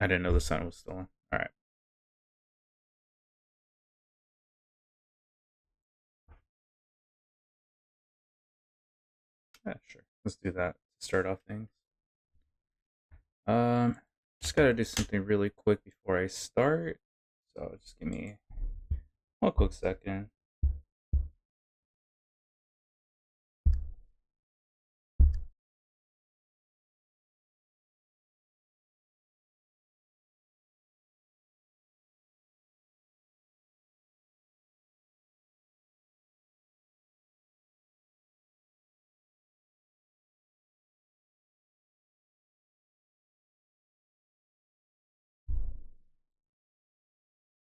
I didn't know the sun was still on. All right. Yeah, sure. Let's do that to start off things. Um, just gotta do something really quick before I start. So just give me one quick second.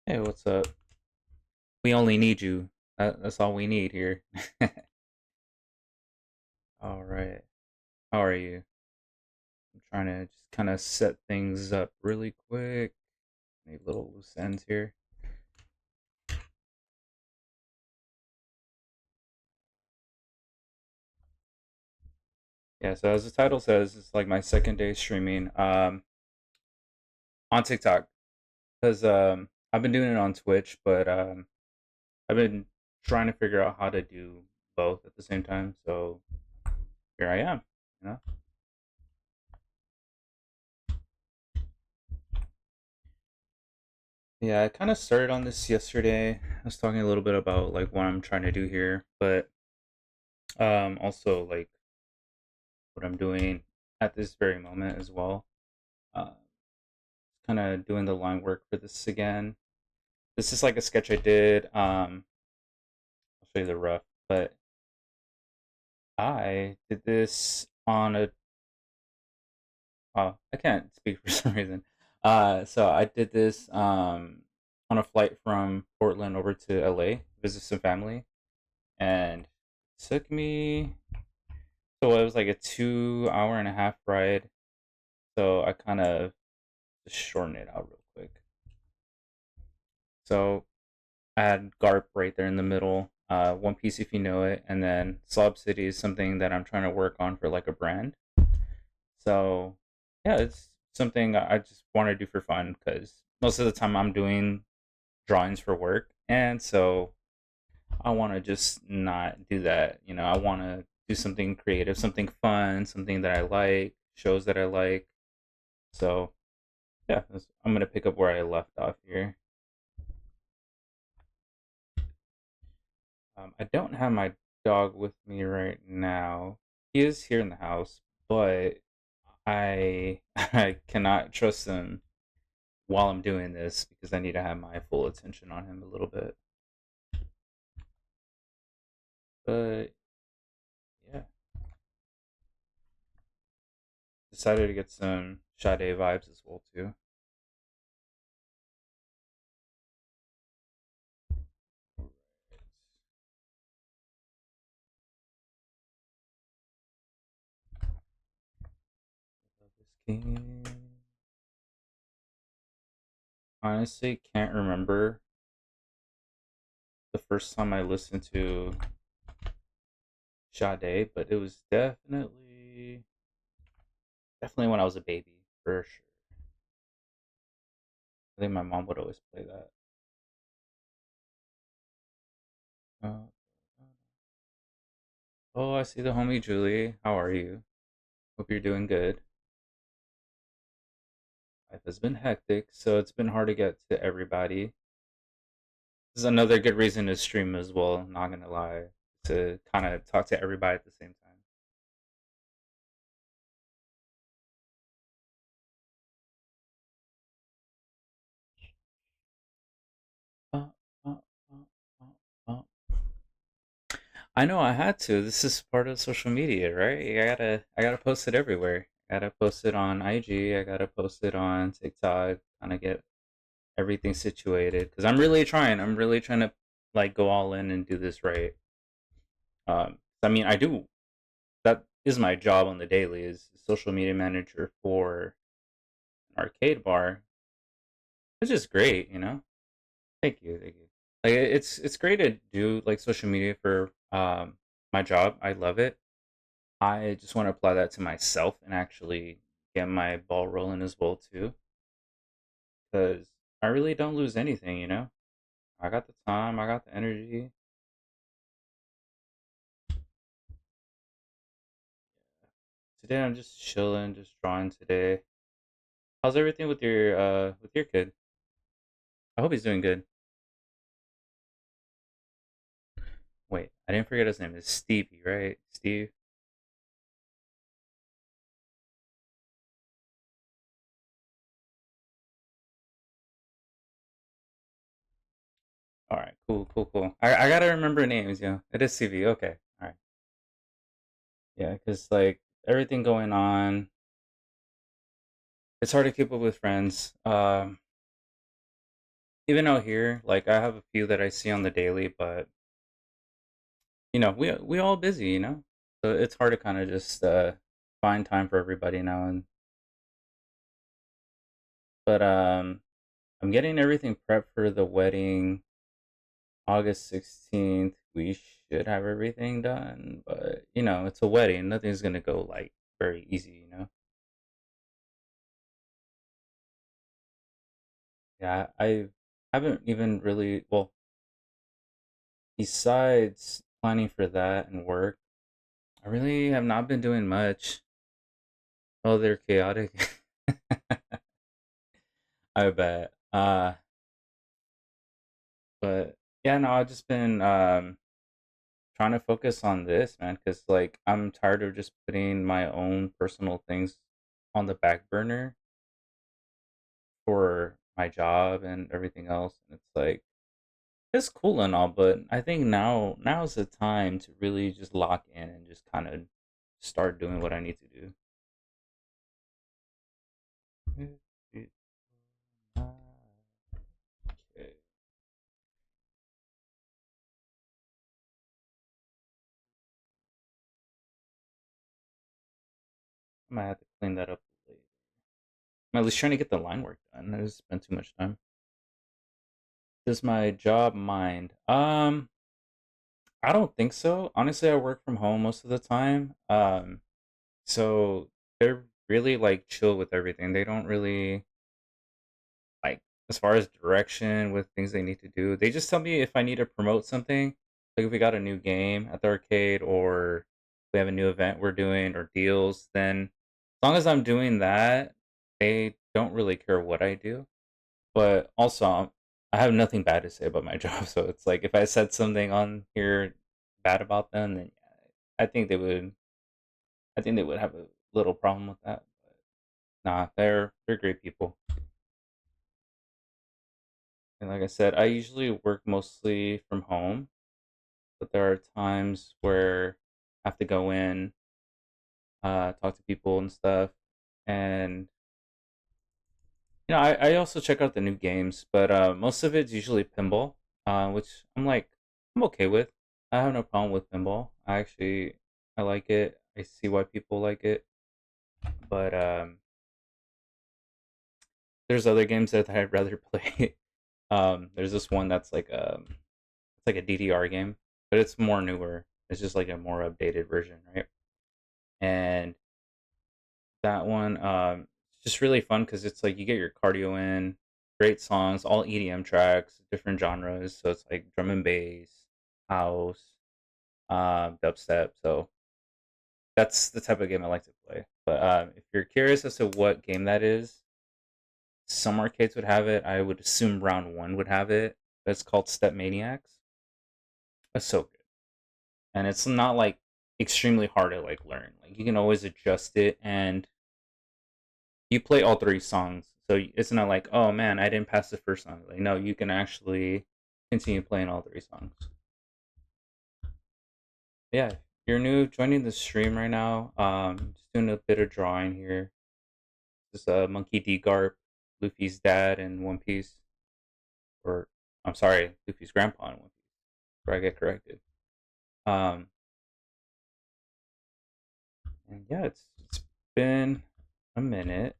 Hey, what's up? We only need you. That's all we need here. All right. How are you? I'm trying to just kind of set things up really quick. Any little loose ends here. Yeah. So as the title says, it's like my second day streaming on TikTok because I've been doing it on Twitch, but I've been trying to figure out how to do both at the same time. So here I am. You know. Yeah, I kind of started on this yesterday. I was talking a little bit about like what I'm trying to do here, but also like what I'm doing at this very moment as well. Uh, kind of doing the line work for this again. This is like a sketch I did. I'll show you the rough, but I did this on a. Oh, I can't speak for some reason. So I did this on a flight from Portland over to LA, visit some family, and it took me. So it was like a 2 hour and a half ride. So I kind of just shortened it out real quick. So I had Garp right there in the middle. One Piece if you know it, and then Slob City is something that I'm trying to work on for like a brand. So yeah, it's something I just want to do for fun because most of the time I'm doing drawings for work, and so I want to just not do that. You know, I want to do something creative, something fun, something that I like, shows that I like. So yeah, I'm gonna pick up where I left off here. I don't have my dog with me right now. He is here in the house, but I I cannot trust him while I'm doing this because I need to have my full attention on him a little bit. But yeah, decided to get some Sade vibes as well too. Love this game. Honestly, can't remember the first time I listened to Sade, but it was definitely when I was a baby for sure. I think my mom would always play that. Uh, oh, I see the homie Julie. How are you? Hope you're doing good. Life has been hectic, so it's been hard to get to everybody. This is another good reason to stream as well, not gonna lie, to kind of talk to everybody at the same time. Uh, uh, uh, uh. I know I had to. This is part of social media, right? I gotta post it everywhere. I gotta post it on IG. I gotta post it on TikTok. Kind of get everything situated because I'm really trying to like go all in and do this right. I mean, I do. That is my job on the daily is social media manager for an arcade bar, which is great. You know, thank you, thank you. Like it's great to do like social media for my job. I love it. I just want to apply that to myself and actually get my ball rolling as well too. because I really don't lose anything, you know? I got the time, I got the energy. Today I'm just chilling, just drawing today. How's everything with your kid? I hope he's doing good. Wait, I didn't forget his name. It's Stevie, right? Steve. All right, cool, cool, cool. I gotta remember names, yeah. It is CV. Okay, all right, yeah, because like everything going on, it's hard to keep up with friends. Even out here, like I have a few that I see on the daily, but we all busy, so it's hard to kind of just find time for everybody now. And but I'm getting everything prepped for the wedding, August 16th. We should have everything done, but it's a wedding. Nothing's gonna go like very easy. Yeah, I haven't even really, well, besides planning for that and work, I really have not been doing much. Oh, they're chaotic. I bet. But yeah, no, I've just been trying to focus on this, man, because like I'm tired of just putting my own personal things on the back burner for my job and everything else. And it's like it's cool and all, but I think now's the time to really just lock in and just kind of start doing what I need to do. Okay. I might have to clean that up later. I'm at least trying to get the line work done. I just spent too much time. Does my job mind? I don't think so. Honestly, I work from home most of the time. So they're really like chill with everything. They don't really like as far as direction with things they need to do. They just tell me if I need to promote something, like if we got a new game at the arcade or we have a new event we're doing or deals, then as long as I'm doing that, they don't really care what I do. But also, I have nothing bad to say about my job, so it's like if I said something on here bad about them, then yeah, I think they would. I think they would have a little problem with that. But nah, they're great people. And like I said, I usually work mostly from home, but there are times where I have to go in, talk to people and stuff. And I also check out the new games, but most of it's usually pinball, which I'm okay with. I have no problem with pinball. I like it. I see why people like it, but there's other games that I'd rather play. There's this one that's it's like a DDR game, but it's more newer. It's just like a more updated version, right? And that one, it's just really fun because it's like you get your cardio in, great songs, all EDM tracks, different genres. So it's like drum and bass, house, dubstep. So that's the type of game I like to play. But if you're curious as to what game that is, some arcades would have it. I would assume round one would have it. It's called Step Maniacs. It's so good. And it's not like extremely hard to like learn. Like you can always adjust it and you play all three songs. So it's not like, oh man, I didn't pass the first song. Like no, you can actually continue playing all three songs. Yeah, you're new joining the stream right now. Just doing a bit of drawing here. This Monkey D Garp, Luffy's dad in One Piece, or I'm sorry, Luffy's grandpa in One Piece. Where I get corrected. Um, and yeah, it's been a minute,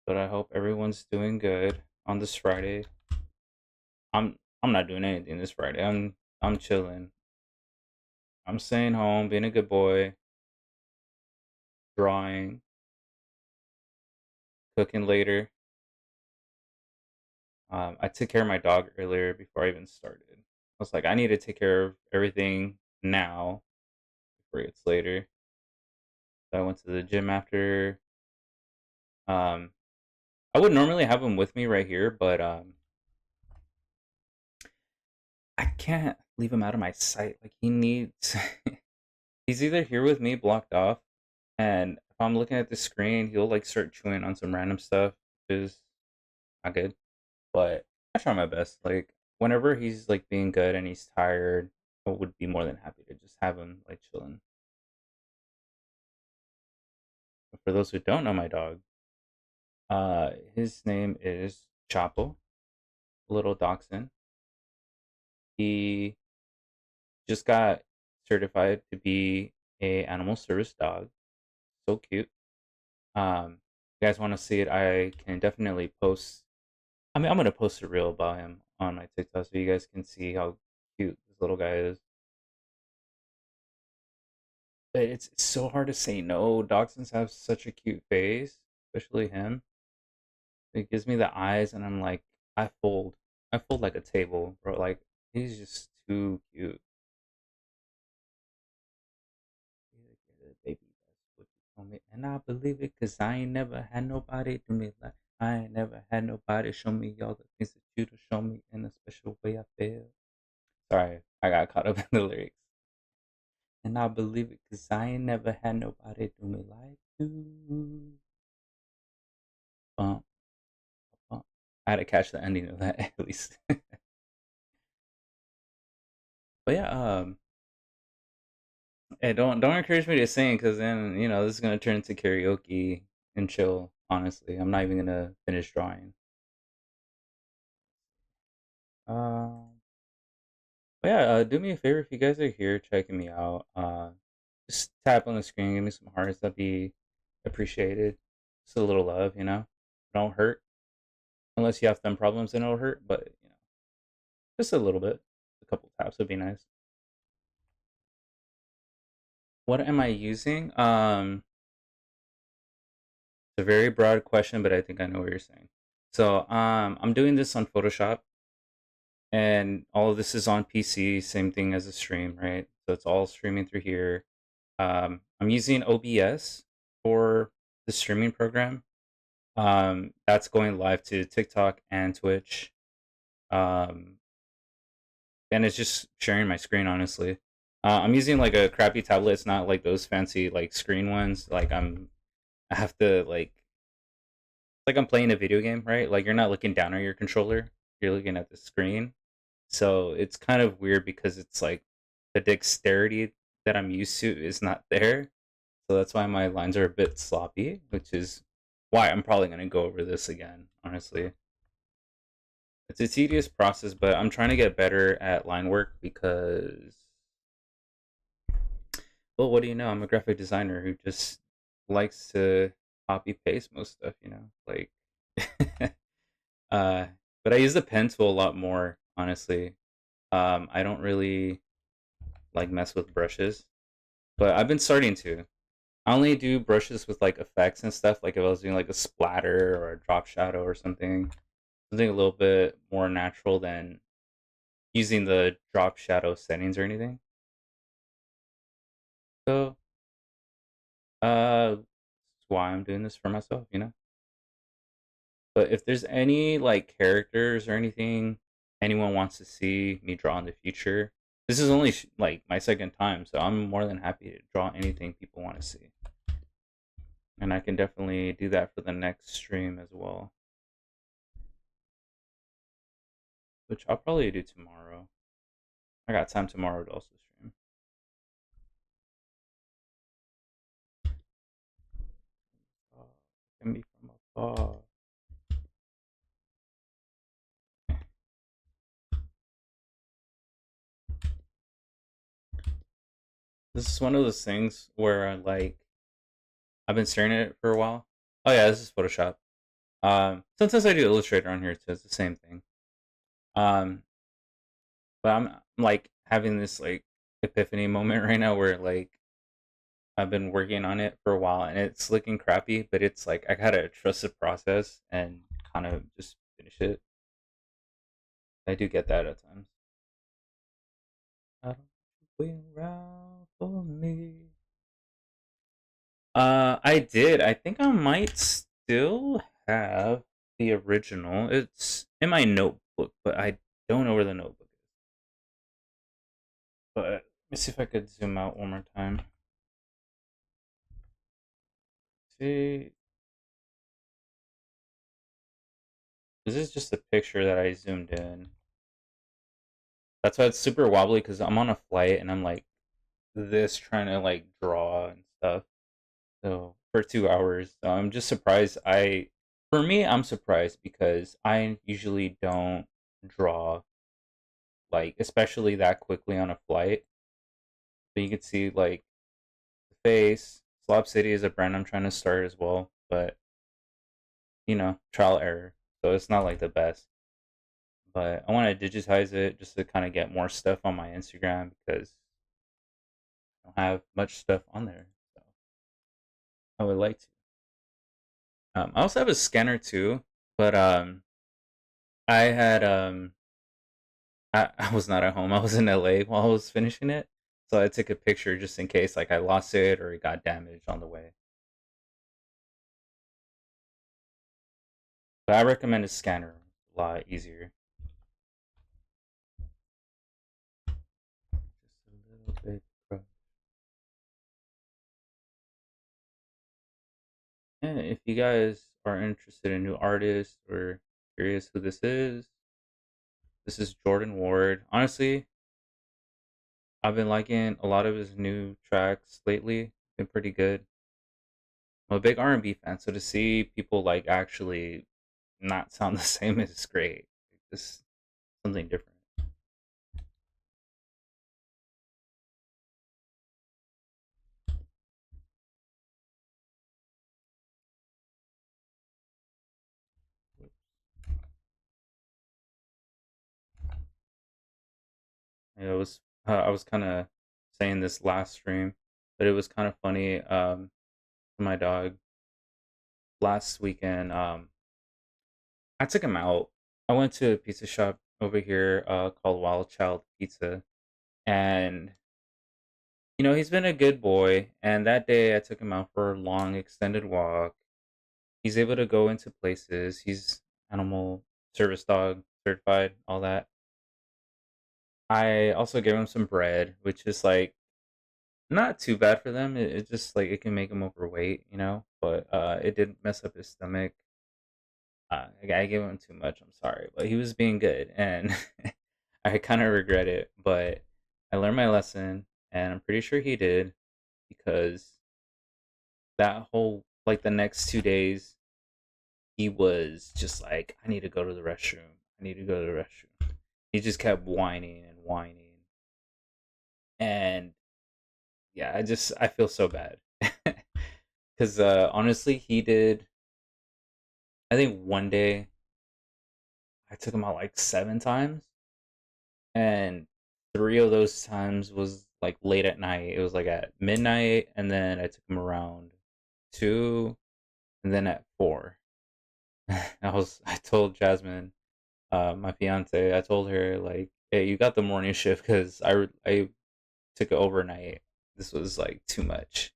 but I hope everyone's doing good on this Friday. I'm not doing anything this Friday. I'm chilling. I'm staying home, being a good boy, drawing, cooking later. I took care of my dog earlier before I even started. I was like, I need to take care of everything now before it's later. So I went to the gym after. Um, I would normally have him with me right here, but I can't leave him out of my sight. Like he needs, he's either here with me blocked off, and if I'm looking at the screen, he'll like start chewing on some random stuff, which is not good. But I try my best. Like whenever he's like being good and he's tired, I would be more than happy to just have him like chilling. But for those who don't know my dog, his name is Chapo, little dachshund. He just got certified to be a animal service dog. So cute. You guys want to see it? I can definitely post. I mean, I'm gonna post a reel about him on my TikTok so you guys can see how cute this little guy is. But it's so hard to say no. Dachshunds have such a cute face, especially him. It gives me the eyes, and I'm like, I fold. I fold like a table, bro. Like he's just too cute. Baby, that's what you told me, and I believe it, cause I ain't never had nobody do me like I ain't never had nobody show me all the things that you to show me in a special way. I feel. Sorry, I got caught up in the lyrics. And I believe it, cause I ain't never had nobody do me like you. Bump, bump. I had to catch the ending of that at least. But yeah, hey, don't encourage me to sing, cause then this is gonna turn into karaoke and chill. Honestly, I'm not even gonna finish drawing. Um, but yeah, do me a favor if you guys are here checking me out. Just tap on the screen, give me some hearts. That'd be appreciated. Just a little love, don't hurt unless you have thumb problems, then it'll hurt. But just a little bit, a couple taps would be nice. What am I using? It's a very broad question, but I think I know what you're saying. So, I'm doing this on Photoshop, and all of this is on PC. Same thing as a stream, right? So it's all streaming through here. I'm using OBS for the streaming program. That's going live to TikTok and Twitch. Um, and it's just sharing my screen, honestly. I'm using like a crappy tablet. It's not like those fancy like screen ones. I have to like I'm playing a video game, right? Like you're not looking down at your controller. You're looking at the screen. So it's kind of weird because it's like the dexterity that I'm used to is not there. So that's why my lines are a bit sloppy, which is why I'm probably going to go over this again, honestly. It's a tedious process, but I'm trying to get better at line work because, well, what do you know? I'm a graphic designer who just likes to copy paste most stuff, Like, uh, but I use the pen tool a lot more, honestly. I don't really like mess with brushes, but I've been starting to. I only do brushes with like effects and stuff. Like if I was doing like a splatter or a drop shadow or something a little bit more natural than using the drop shadow settings or anything. So, that's why I'm doing this for myself. But if there's any like characters or anything anyone wants to see me draw in the future, this is only like my second time, so I'm more than happy to draw anything people want to see. And I can definitely do that for the next stream as well, which I'll probably do tomorrow. I got time tomorrow to also stream. Can be from afar. This is one of those things where I've been staring at it for a while. Oh yeah, this is Photoshop. Sometimes I do Illustrator on here too. It's the same thing. Um, but I'm like having this like epiphany moment right now where like I've been working on it for a while and it's looking crappy, but it's like I gotta trust the process and kind of just finish it. I do get that at times. I don't wait around for me. I did. I think I might still have the original. It's in my notebook, but I don't know where the notebook is. But let me see if I could zoom out one more time. See, this is just a picture that I zoomed in. That's why it's super wobbly because I'm on a flight and I'm like this trying to like draw and stuff. So for 2 hours, so I'm just surprised. For me, I'm surprised because I usually don't draw like especially that quickly on a flight. But you can see like the face. Slob City is a brand I'm trying to start as well, but trial error. So it's not like the best. But I want to digitize it just to kind of get more stuff on my Instagram because I don't have much stuff on there. So I would like to. I also have a scanner too, but I had I was not at home. I was in LA while I was finishing it, so I took a picture just in case like I lost it or it got damaged on the way. But I recommend a scanner. A lot easier. Just a little bit. Yeah, if you guys are interested in new artists or curious who this is Jordan Ward. Honestly, I've been liking a lot of his new tracks lately. Been pretty good. I'm a big R&B fan, so to see people like actually not sound the same is great. Just something different. It was I was kind of saying this last stream, but it was kind of funny. For my dog last weekend, I took him out. I went to a pizza shop over here called Wild Child Pizza, and he's been a good boy. And that day, I took him out for a long, extended walk. He's able to go into places. He's animal service dog certified, all that. I also gave him some bread, which is like not too bad for them. It just like it can make him overweight, but it did mess up his stomach. I gave him too much. I'm sorry, but he was being good, and I kind of regret it. But I learned my lesson, and I'm pretty sure he did because that whole like the next 2 days, he was just like, I need to go to the restroom. I need to go to the restroom. He just kept whining and whining, and yeah, I feel so bad because honestly, he did. I think one day I took him out like 7 times, and three of those times was like late at night. It was like at midnight, and then I took him around 2, and then at 4. I told Jasmine, my fiance, I told her like, hey, you got the morning shift because I took it overnight. This was like too much,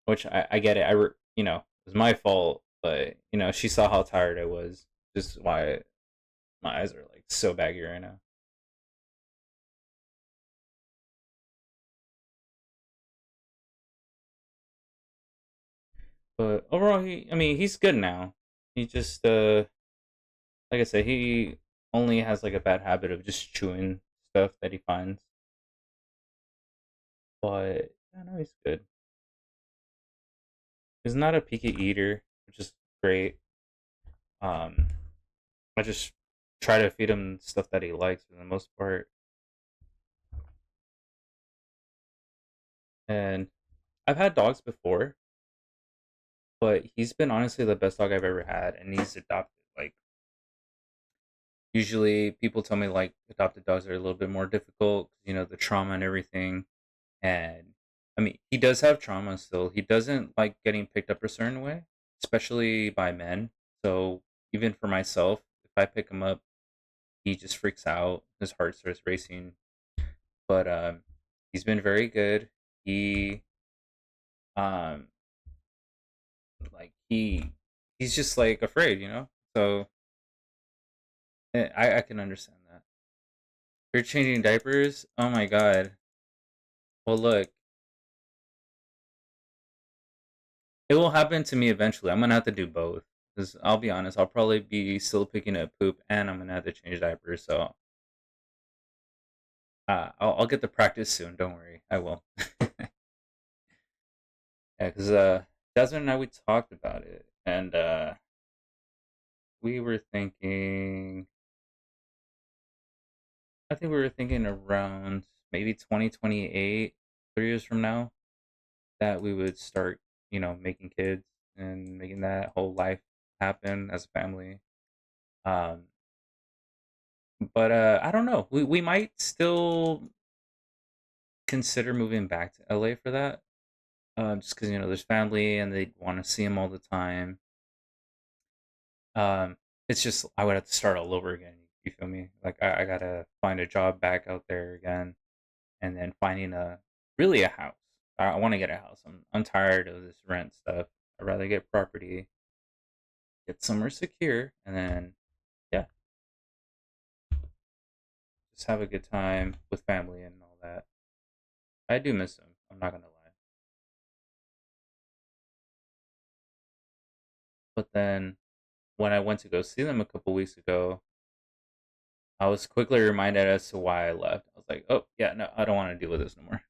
which I get it. It was my fault, but she saw how tired I was. Just why my eyes are like so baggy right now. But overall, I mean, he's good now. He just, like I said, he only has like a bad habit of just chewing stuff that he finds. But I know he's good. He's not a picky eater, which is great. Um, I just try to feed him stuff that he likes for the most part. And I've had dogs before, but he's been honestly the best dog I've ever had, and he's adopted. Like usually, people tell me like adopted dogs are a little bit more difficult, the trauma and everything. And I mean, he does have trauma still. He doesn't like getting picked up a certain way, especially by men. So even for myself, if I pick him up, he just freaks out. His heart starts racing. But he's been very good. He um like he's just like afraid, you know. So I can understand that. You're changing diapers? Oh my god. Well, look, it will happen to me eventually. I'm gonna have to do both. Because I'll be honest, I'll probably be still picking up poop, and I'm gonna have to change diapers. So I'll get the practice soon. Don't worry, I will. Yeah, because Desmond and I we talked about it, and we were thinking. I think we were thinking around maybe 2028, 3 years from now, that we would start, making kids and making that whole life happen as a family. Um, but I don't know. We might still consider moving back to LA for that. Just because there's family and they want to see him all the time. Um, it's just I would have to start all over again. You feel me? Like I gotta find a job back out there again, and then finding a house. I want to get a house. I'm tired of this rent stuff. I'd rather get property, get somewhere secure, and then yeah, just have a good time with family and all that. I do miss them. I'm not gonna lie. But then when I went to go see them a couple weeks ago, I was quickly reminded as to why I left. I was like, oh yeah, no, I don't want to deal with this no more.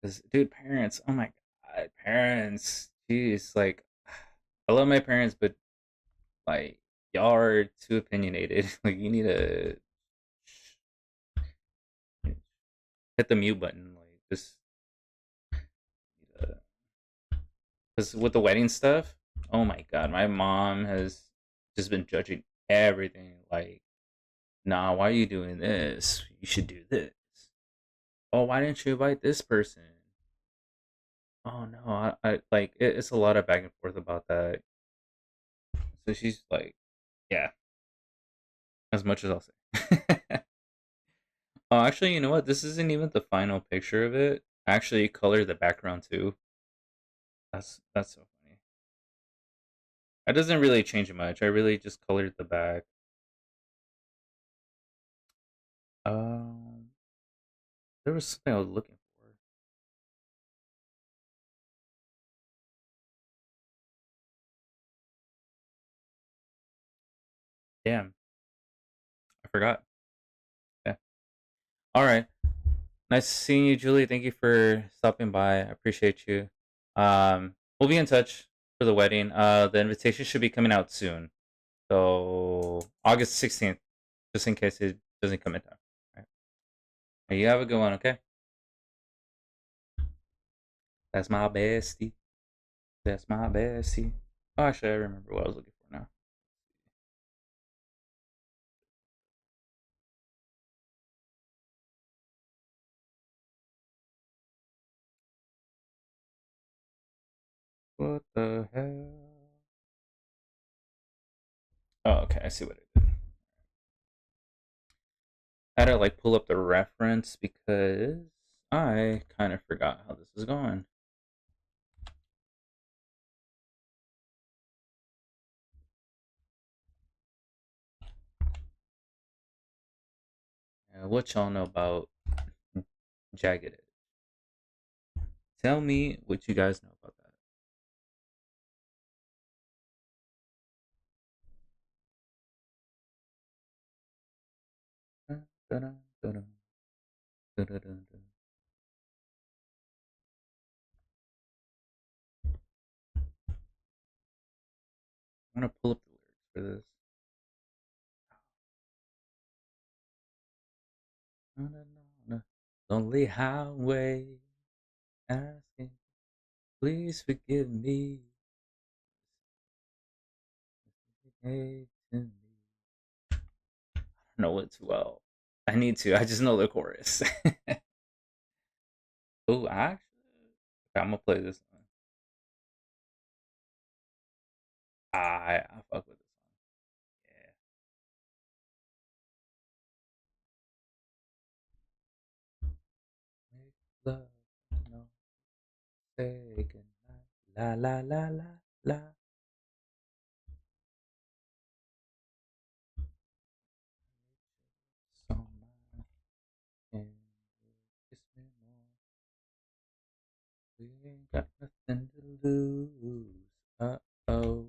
Because dude, parents, oh my god, parents, jeez, like I love my parents, but like y'all are too opinionated. Like you need to hit the mute button. Like just because with the wedding stuff, oh my god, my mom has just been judging everything. Like, nah, why are you doing this? You should do this. Oh, why didn't you invite this person? Oh no, I like it's a lot of back and forth about that. So she's like, yeah, as much as I'll say. Oh, actually, you know what? This isn't even the final picture of it. I actually colored the background too. That's so funny. That doesn't really change much. I really just colored the back. Um, there was something I was looking for. Damn, I forgot. Yeah. All right. Nice seeing you, Julie. Thank you for stopping by. I appreciate you. We'll be in touch for the wedding. The invitation should be coming out soon. So August 16th, just in case it doesn't come in time. All right. Hey, you have a good one, okay? That's my bestie. That's my bestie. Oh, actually, I remember what I was looking for now. What the hell? Oh, okay. I see what I did. I had to like pull up the reference because I kind of forgot how this is going. What y'all know about Jagged Edge? Tell me what you guys know about that. Dun, dun, dun, dun, dun, dun, dun. I'm gonna pull up the lyrics for this. Na, na, na, na. Lonely highway, asking, please forgive me. Hey to me. I don't know it too well. I need to. I just know the chorus. Oh, actually, okay, I'm gonna play this one. I fuck with this one. Yeah. say goodnight. La la la la la. On my hand, kiss me more. We ain't got nothing to lose. Uh oh,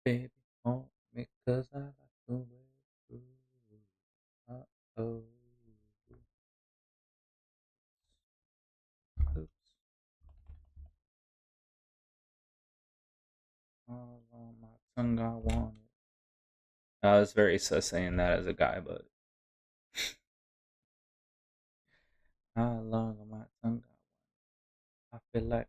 baby, hold me 'cause I like the way through. Uh oh, oops, all on my tongue I want it. I was very sus saying that as a guy, but how long on my tongue I feel like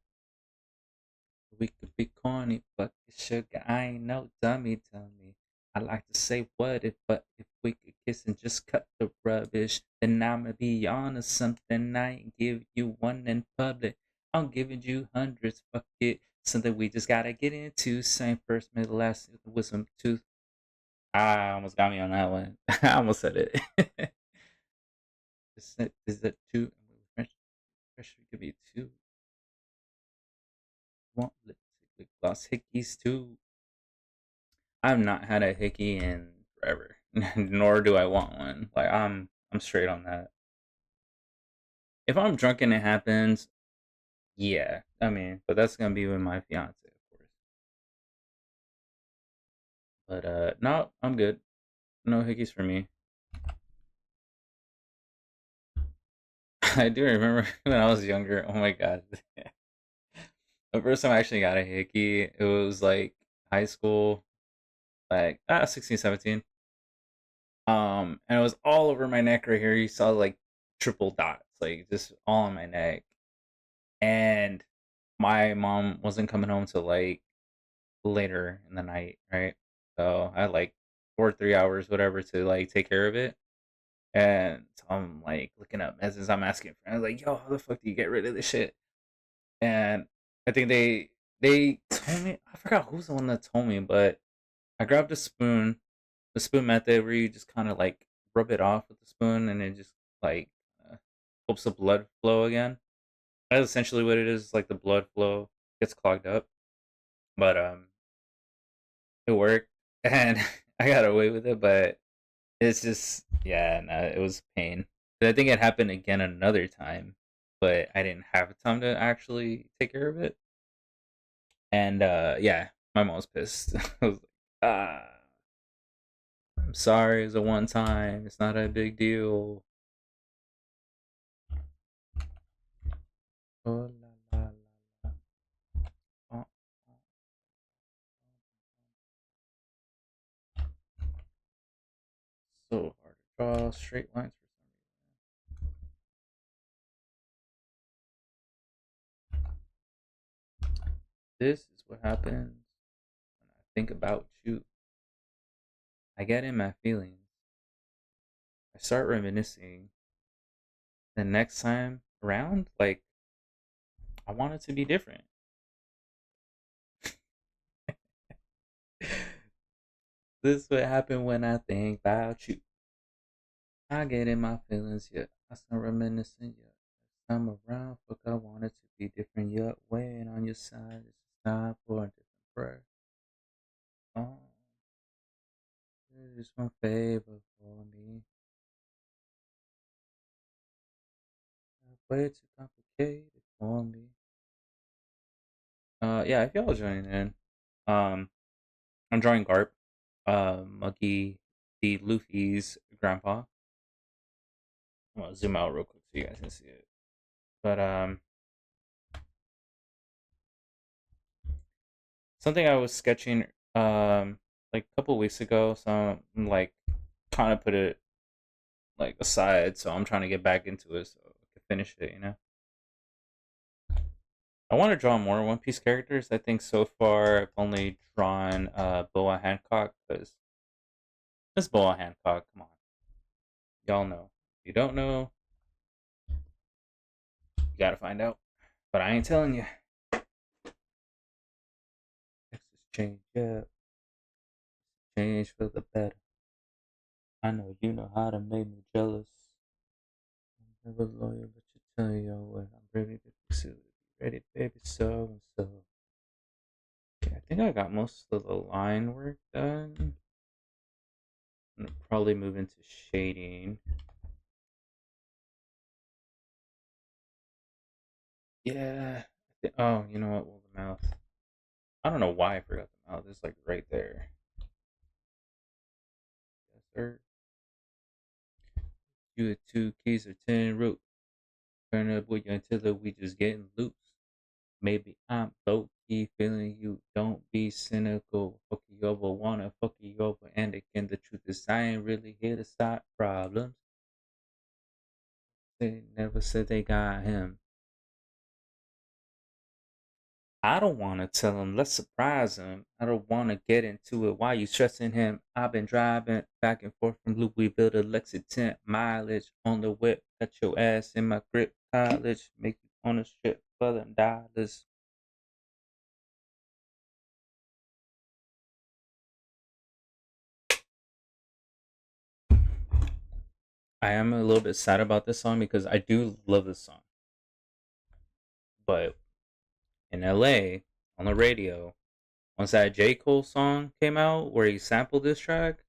we could be corny, but sugar, I ain't no dummy, dummy. I like to say what if, but if we could kiss and just cut the rubbish, then I'ma be on to something. I ain't give you one in public. I'm giving you hundreds. Fuck it. Something we just gotta get into. Same first, middle, last with some tooth. I almost got me on that one. I almost said it. Is that two? French, French could be two. Want lipstick, lip gloss, hickeys too. I've not had a hickey in forever, nor do I want one. Like I'm straight on that. If I'm drunk and it happens, yeah. I mean, but that's gonna be with my fiance, of course. But no, I'm good. No hickeys for me. I do remember when I was younger. Oh my god, the first time I actually got a hickey, it was like high school, like 16, 17. And it was all over my neck right here. You saw like triple dots, like just all on my neck. And my mom wasn't coming home till like later in the night, right? So I had like 4 or 3 hours, whatever, to like take care of it. And so I'm like looking up messages. I'm asking friends, like, "Yo, how the fuck do you get rid of this shit?" And I think they told me. I forgot who's the one that told me, but I grabbed a spoon, the spoon method, where you just kind of like rub it off with the spoon, and it just like helps the blood flow again. That's essentially what it is. Like the blood flow gets clogged up, but it worked, and I got away with it. But it's just, yeah, no, it was pain. I think it happened again another time, but I didn't have time to actually take care of it. And yeah, my mom was pissed. I was like, ah, I'm sorry. It's a one time. It's not a big deal. Oh la la la la. Oh, oh, so hard to draw straight lines for some reason. This is what happens when I think about you. I get in my feelings. I start reminiscing. The next time around, like, I want it to be different. This is what happened when I think about you. I get in my feelings, yeah. I start reminiscing, yeah. Next time around, fuck, I want it to be different, yeah. Weighing on your side, it's time for a different prayer. Oh, it's one favor for me. Way too complicated for me. Yeah, if y'all joining in, um, I'm drawing Garp, Muggy, the Luffy's grandpa. I'm gonna zoom out real quick so you guys can see it. But something I was sketching like a couple weeks ago, so I'm like kind of put it like aside, so I'm trying to get back into it so I can finish it. I want to draw more One Piece characters. I think so far I've only drawn Boa Hancock because it's Boa Hancock. Come on, y'all know. If you don't know, you gotta find out. But I ain't telling you. Texas change, yeah, change for the better. I know you know how to make me jealous. I'm never loyal, but you tell you what I'm ready to pursue. Ready, baby, so and so. Okay, I think I got most of the line work done. I'm gonna probably move into shading. Yeah. Oh, you know what? Well, the mouth. I don't know why I forgot the mouth. It's like right there. Yes, sir. You had two keys or 10 rope. Turn up with you until we just getting loose. Maybe I'm low key feeling you. Don't be cynical. Fuck you over, wanna fuck you over. And again, the truth is, I ain't really here to stop problems. They never said they got him. I don't want to tell him, let's surprise him. I don't want to get into it. Why you stressing him? I've been driving back and forth from Louisville to Lexington. Mileage on the whip. Got your ass in my grip. College. Make you on a strip for them dollars. I am a little bit sad about this song because I do love this song. But in LA, on the radio, once that J. Cole song came out where he sampled this track,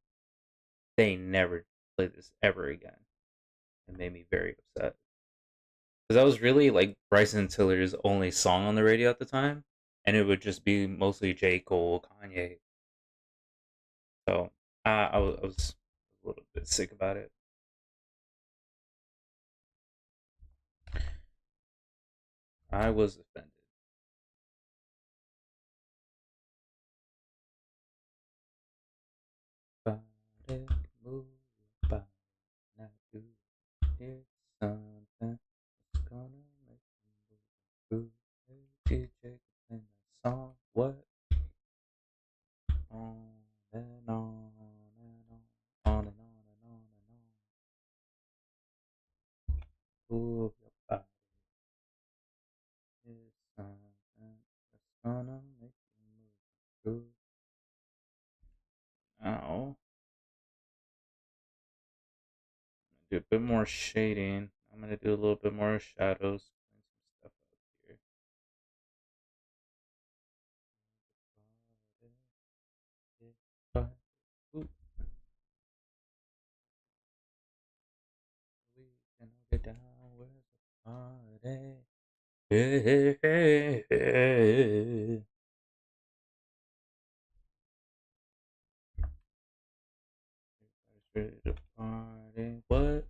they never played this ever again. It made me very upset. Because that was really like Bryson Tiller's only song on the radio at the time. And it would just be mostly J. Cole, Kanye. So I was a little bit sick about it. I was offended. Body move, body not do. It's something that's gonna make you move. DJ in the song, what? On and on and on and on and on and on. Move your body. It's something that's gonna make you move. Now, do a bit more shading. I'm gonna do a little bit more shadows. Bring some stuff up here. Ooh, we can get down. Where's the party? Hey, hey, hey, hey. Everybody's ready to party. What?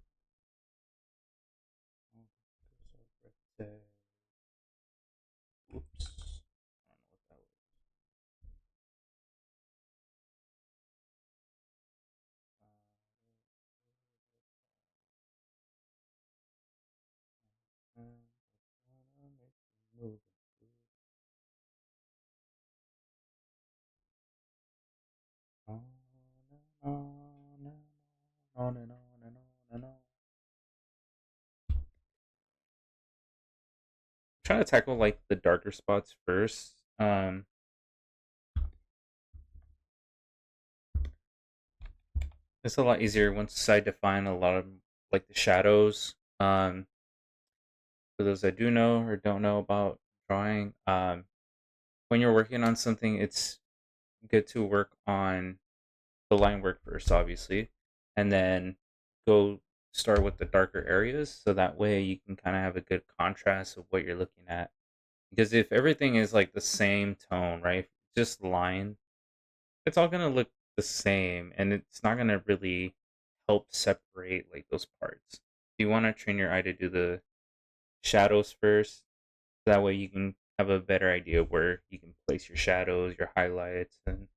Oops. I don't know what that was. On and on and on and on and on and on. Trying to tackle like the darker spots first. It's a lot easier once I define a lot of like the shadows. For those that do know or don't know about drawing, when you're working on something, it's good to work on the line work first, obviously, and then go start with the darker areas, so that way you can kind of have a good contrast of what you're looking at. Because if everything is like the same tone, right, just line, it's all gonna look the same, and it's not gonna really help separate like those parts. You want to train your eye to do the shadows first. That way you can have a better idea of where you can place your shadows, your highlights, and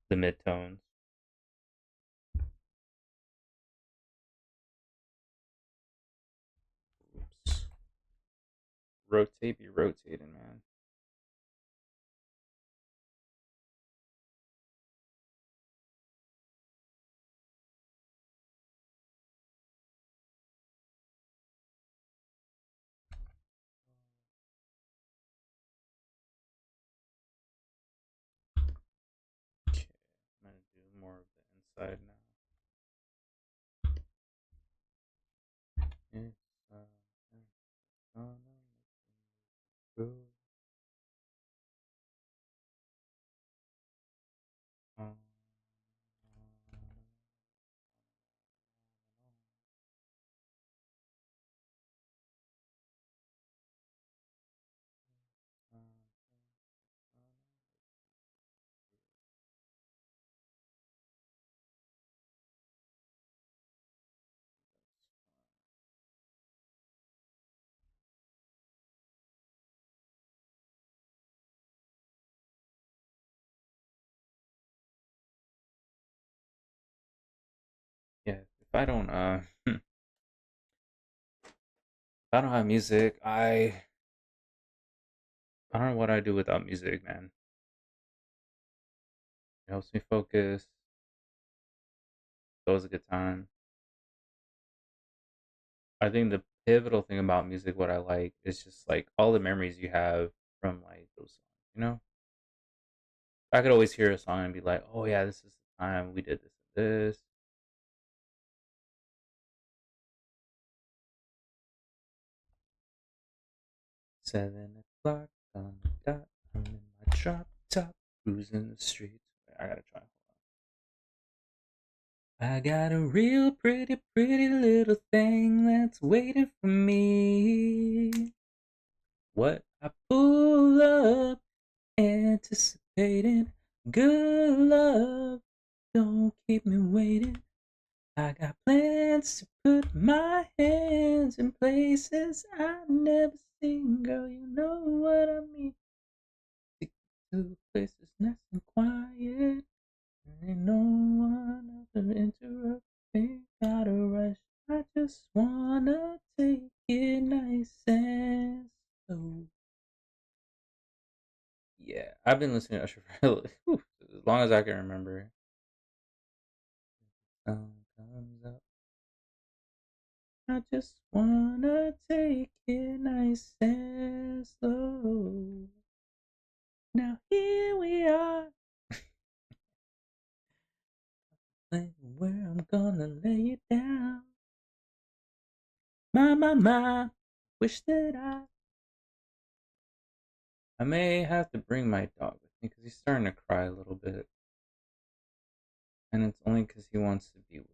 the midtones. Oops. Rotate, be rotating, man. Okay, I'm gonna do more of the inside now. It's, uh, I don't if I don't have music, I don't know what I do without music, man. It helps me focus. It's always a good time. I think the pivotal thing about music, what I like, is just like all the memories you have from like those songs. You know, I could always hear a song and be like, "Oh yeah, this is the time we did this and this." 7 o'clock on the dot. I'm in my drop top, cruising the streets. I gotta try. I got a real pretty, pretty little thing that's waiting for me. What I pull up, anticipating good love. Don't keep me waiting. I got plans to put my hands in places I've never seen. Girl, you know what I mean. Take you to a place that's nice and quiet. There ain't no one else to interrupt. Ain't gotta rush. I just wanna take it nice and slow. Yeah, I've been listening to Usher for as long as I can remember. Sun comes up. I just wanna take it nice and slow. Now here we are, playing where I'm gonna lay it down. My, wish that I may have to bring my dog with me because he's starting to cry a little bit, and it's only because he wants to be with me.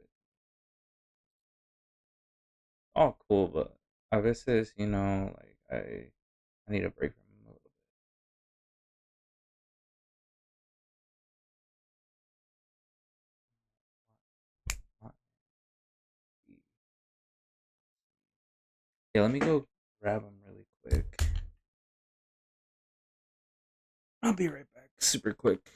All cool, but a veces, like I need a break from him a little bit. Yeah, let me go grab him really quick. I'll be right back, super quick.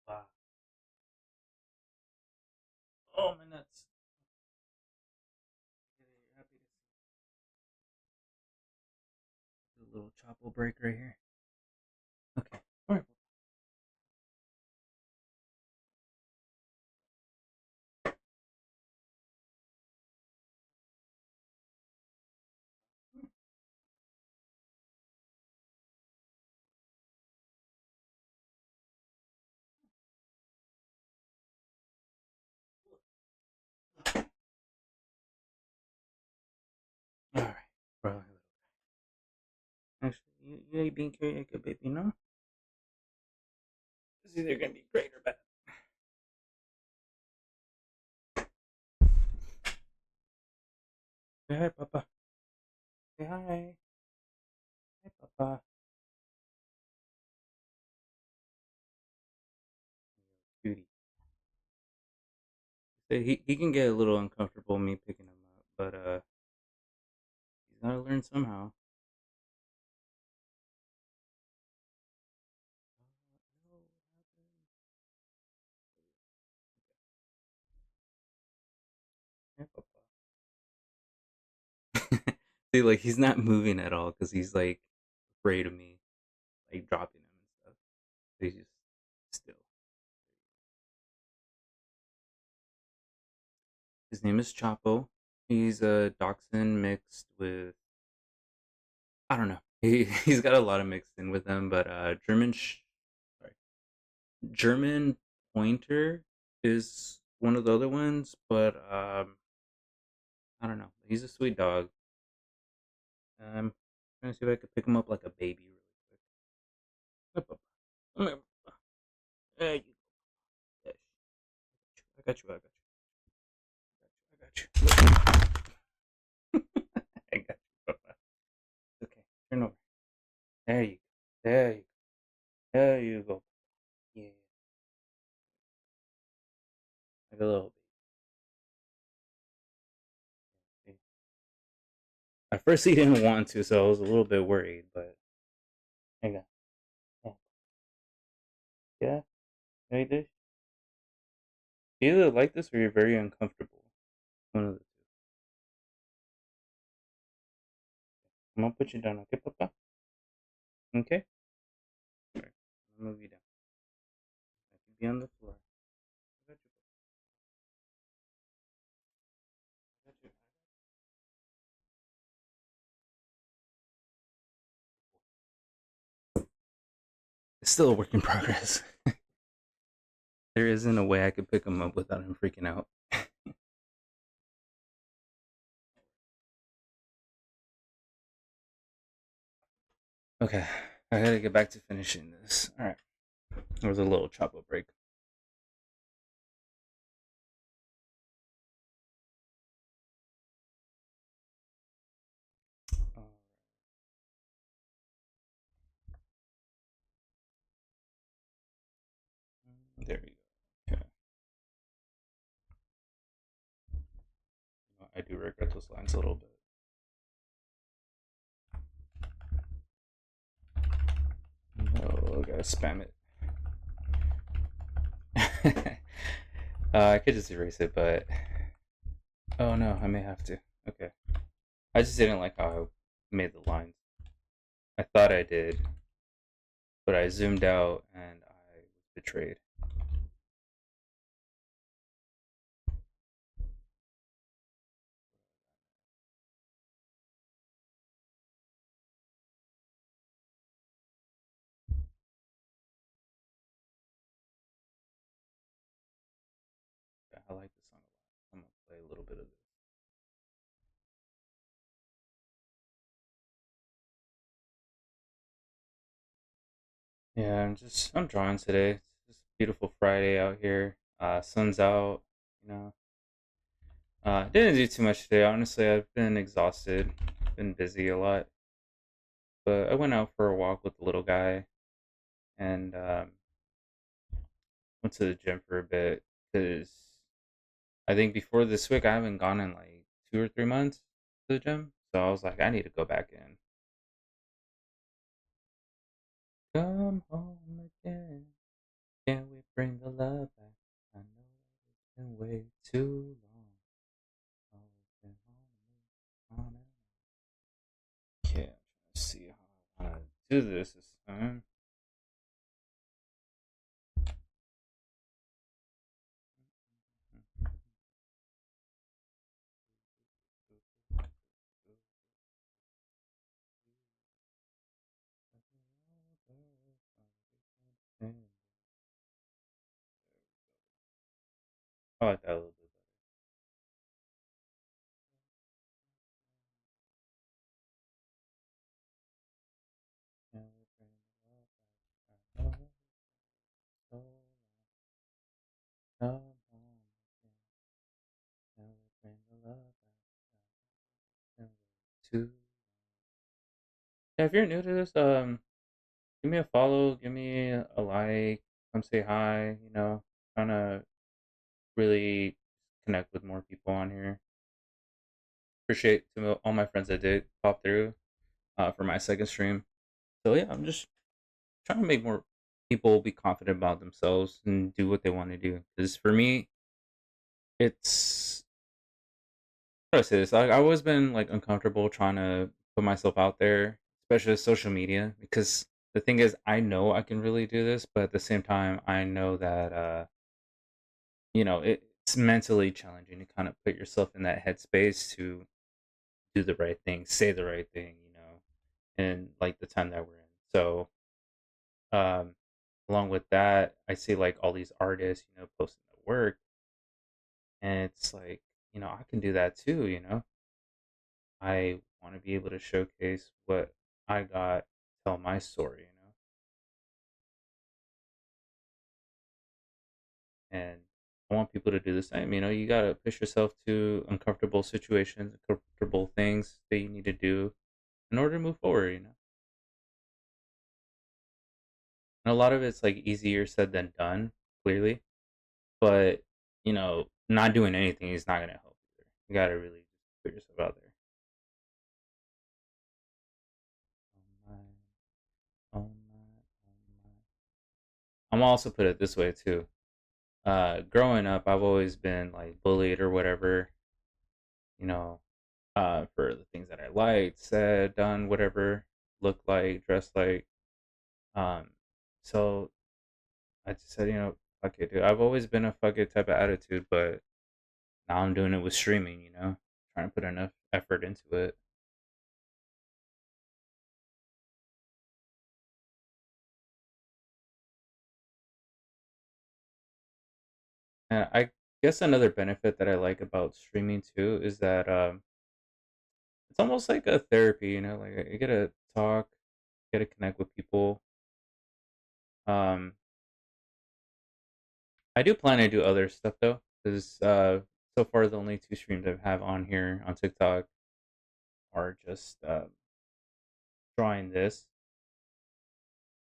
Wow. Oh, my nuts. Happy to see a little chopple break right here. Okay. All right. All right. Bro. Actually, you ain't being karaoke, baby, no? It's either gonna be great or bad. Say hi, Papa. Say hi. Hi, Papa. Cutie. So he can get a little uncomfortable me picking him up, but he's gotta learn somehow. No, what happened? Hi, Papa. See, like he's not moving at all because he's like afraid of me, like dropping him and stuff. So he's just still. His name is Chapo. He's a dachshund mixed with, I don't know. He's got a lot of mixed in with him, but sorry, German Pointer is one of the other ones, but I don't know. He's a sweet dog. Trying to see if I could pick him up like a baby really quick. Up. Come here. There you go. I got you. I got you. I got you. I got you. I got you. Okay, turn over. There you go. There you go. There you go. Yeah, like a little baby. At first, he didn't want to, so I was a little bit worried. But there you go. Yeah, yeah, you did. You either like this or you're very uncomfortable. One of the two. I'm gonna put you down, okay, Papa? Okay. Alright. I'll move you down. I can be on the floor. I got you. I got you. It's still a work in progress. There isn't a way I could pick him up without him freaking out. Okay, I gotta get back to finishing this. All right, there was a little chop up break. Uh, there you go. Okay. I do regret those lines a little bit. No, I gotta spam it. I could just erase it, but oh no, I may have to. Okay, I just didn't like how I made the lines. I thought I did, but I zoomed out and I was betrayed. Yeah, I like this song a lot. I'm gonna play a little bit of this. Yeah, I'm drawing today. It's just a beautiful Friday out here. Sun's out. You know, didn't do too much today. Honestly, I've been exhausted. Been busy a lot, but I went out for a walk with the little guy and went to the gym for a bit because I think before this week I haven't gone in like 2 or 3 months to the gym. So I was like, I need to go back in. Come home again. Can we bring the love back? I know it's been way too long. Always been on and okay, I'm trying to see how I want to do this time. I like that a little bit better. Can we bring the love back? I know it's so long. Come home again. Can we bring the love back? I know it's been way too. Yeah, if you're new to this, give me a follow, give me a like, come say hi. Trying to really connect with more people on here. Appreciate to all my friends that did pop through for my second stream. So yeah, I'm just trying to make more people be confident about themselves and do what they want to do. Because for me, it's How do I say this? I've always been like uncomfortable trying to put myself out there, especially with social media, because the thing is, I know I can really do this, but at the same time, I know that it's mentally challenging to kind of put yourself in that headspace to do the right thing, say the right thing, and like the time that we're in. So, um, along with that, I see like all these artists, posting their work, and it's like, I can do that too. I want to be able to showcase what I got, tell my story. And I want people to do the same. You got to push yourself to uncomfortable situations, uncomfortable things that you need to do in order to move forward. And a lot of it's like easier said than done, clearly. But, not doing anything is not going to help either. You got to really just put yourself out there. Oh my, oh my, oh my. I'm also put it this way too. Growing up, I've always been like bullied or whatever, you know, for the things that I liked, said, done, whatever, looked like, dressed like. Um, so I just said, fuck it, dude. I've always been a fuck it type of attitude, but now I'm doing it with streaming, trying to put enough effort into it. And I guess another benefit that I like about streaming too is that it's almost like a therapy, like you get to talk, get to connect with people. Um, I do plan to do other stuff though, because so far the only two streams I have on here on TikTok are just drawing this.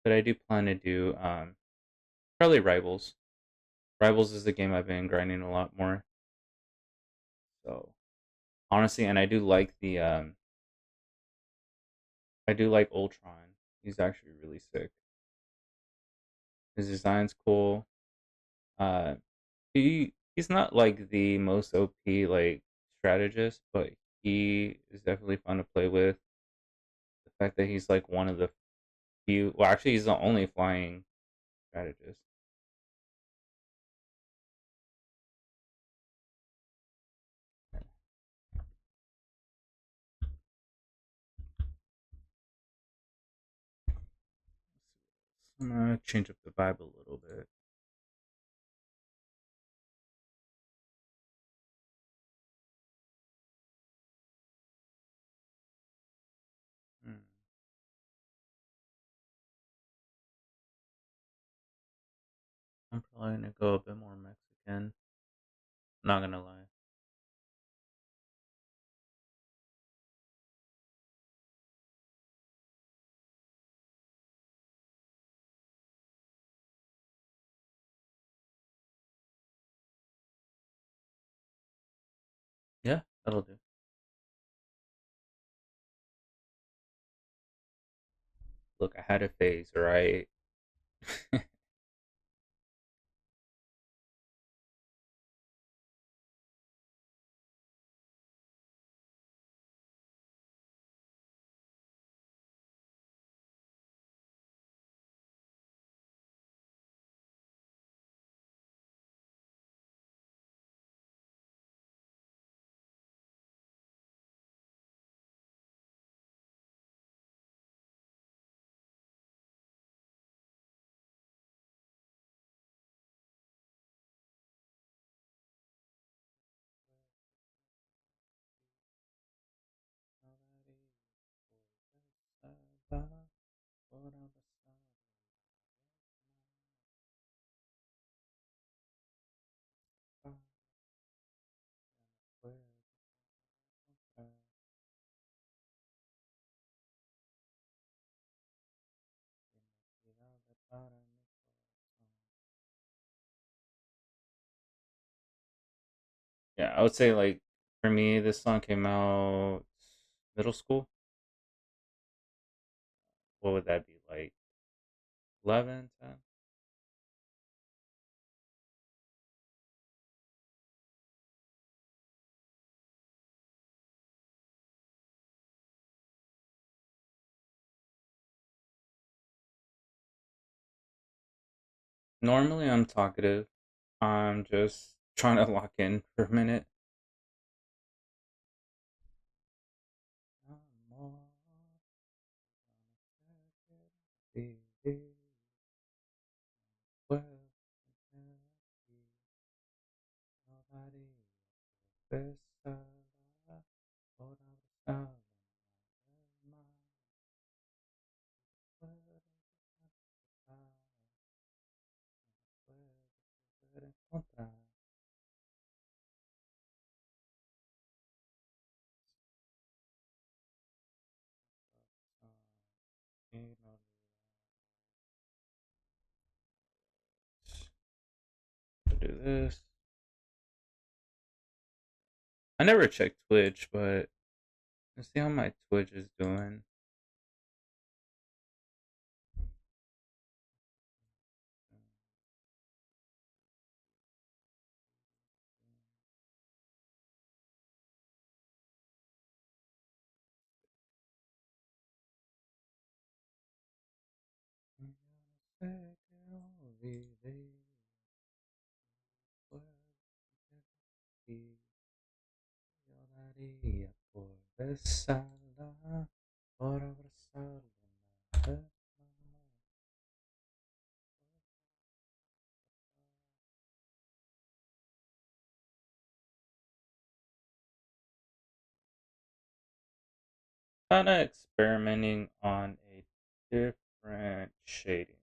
But I do plan to do probably Rivals. Rivals is the game I've been grinding a lot more. So honestly, and I do like Ultron. He's actually really sick. His design's cool. Uh, he's not like the most OP like strategist, but he is definitely fun to play with. The fact that he's like one of the few, well, actually, he's the only flying strategist. I'm gonna change up the vibe a little bit. Hmm. I'm probably gonna go a bit more Mexican. Not gonna lie. Yeah, that'll do. Look, I had a phase, right? Yeah, I would say like for me, this song came out middle school. What would that be like? 11, 10? Normally I'm talkative. I'm just trying to lock in for a minute. Do this. I never checked Twitch, but let's see how my Twitch is doing. Lloraría por besarla, por abrazarla. Kind of experimenting on a different shading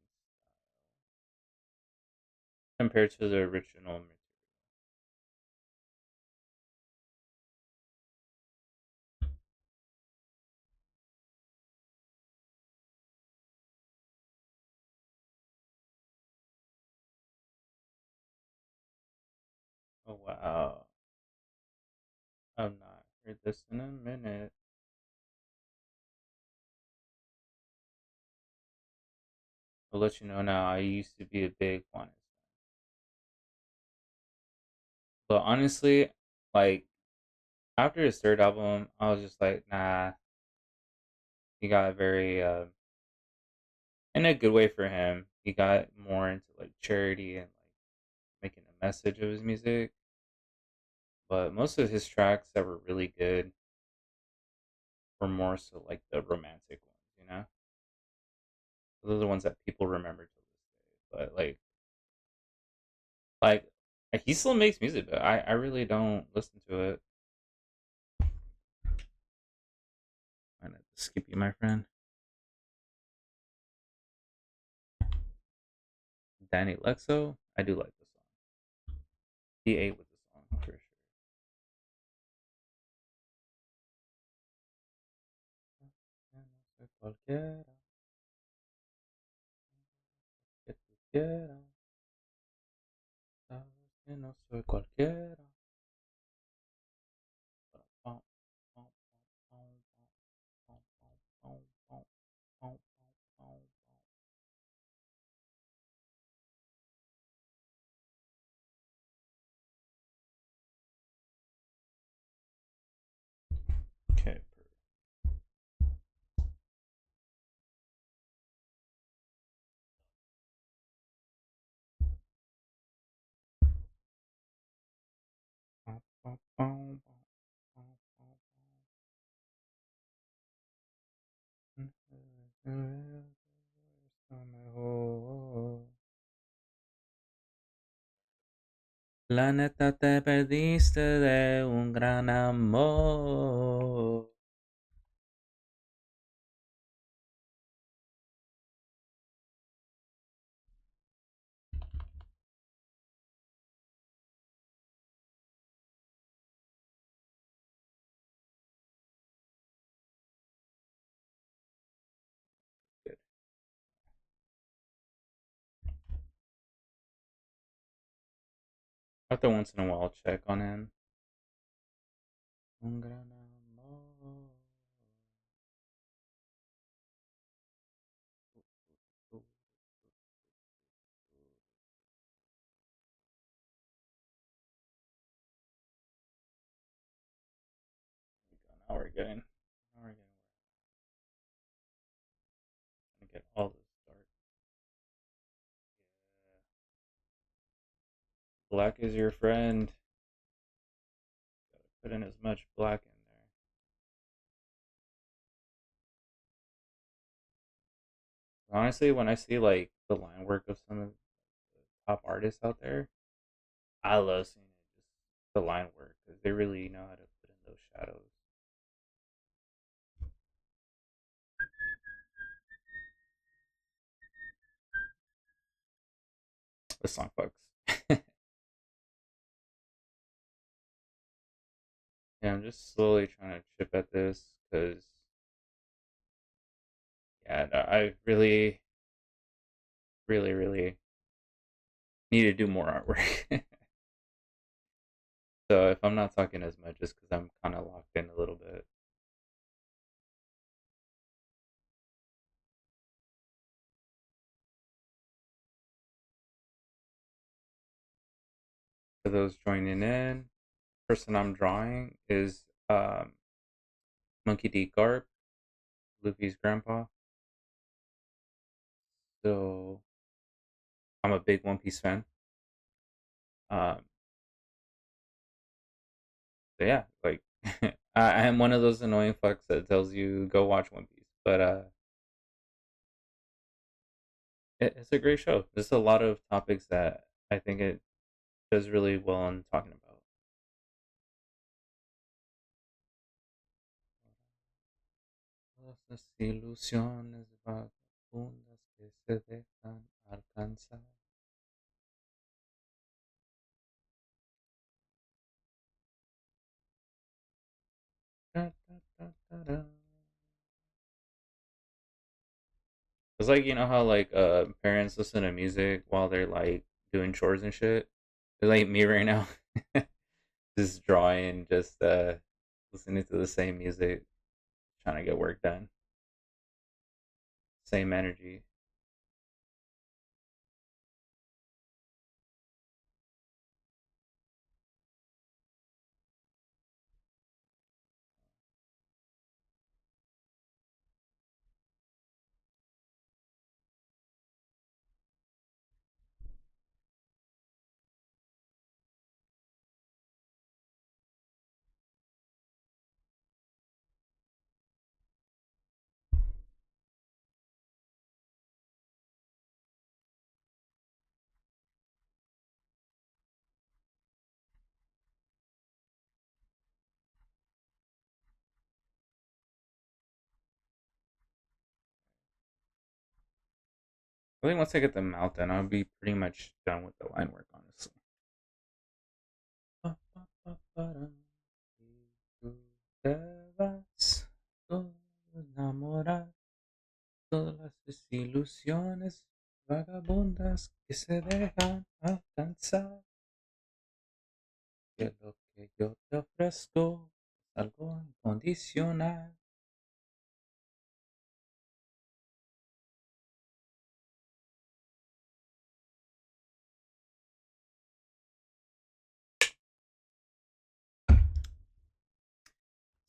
compared to the original material. Oh wow, I've not heard this in a minute. I'll let you know now. I used to be a big Juanes fan, but honestly, like after his third album, I was just like, nah. He got very, in a good way for him. He got more into like charity and like making a message of his music. But most of his tracks that were really good were more so like the romantic ones, you know? Those are the ones that people remember to this day. But like he still makes music, but I really don't listen to it. I know to skip you, my friend. Danny Lexo, I do like the song. He ate with the song for sure. Cualquiera que tú quieras, sabes que no soy cualquiera. Okay. La neta te perdiste de un gran amor. Good. After once in a while, check on him. Un gran amor. Now we're getting. Now we're getting. Gonna get all this start. Black is your friend. Gotta put in as much black in there. Honestly, when I see like the line work of some of the top artists out there, I love seeing it. Just the line work because they really know how to put in those shadows. The song fucks. Yeah, I'm just slowly trying to chip at this because yeah, no, I really, really need to do more artwork. So if I'm not talking as much, it's because I'm kind of locked in a little bit. For those joining in, person I'm drawing is Monkey D. Garp, Luffy's grandpa. So I'm a big One Piece fan. Um, so yeah, like I am one of those annoying fucks that tells you go watch One Piece, but it's a great show. There's a lot of topics that I think it does really well in talking about. Todas las ilusiones vagabundas que se dejan alcanzar. Da, da, da, da, da. It's like you know how like parents listen to music while they're like doing chores and shit. They're like me right now, just drawing, just listening to the same music, trying to get work done. Same energy. I think once I get the mouth done, I'll be pretty much done with the line work, honestly. Y tú te vas, todo enamorar, todas las desilusiones vagabundas que se dejan alcanzar. Que lo que yo te ofrezco es algo incondicional.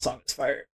Song is fire.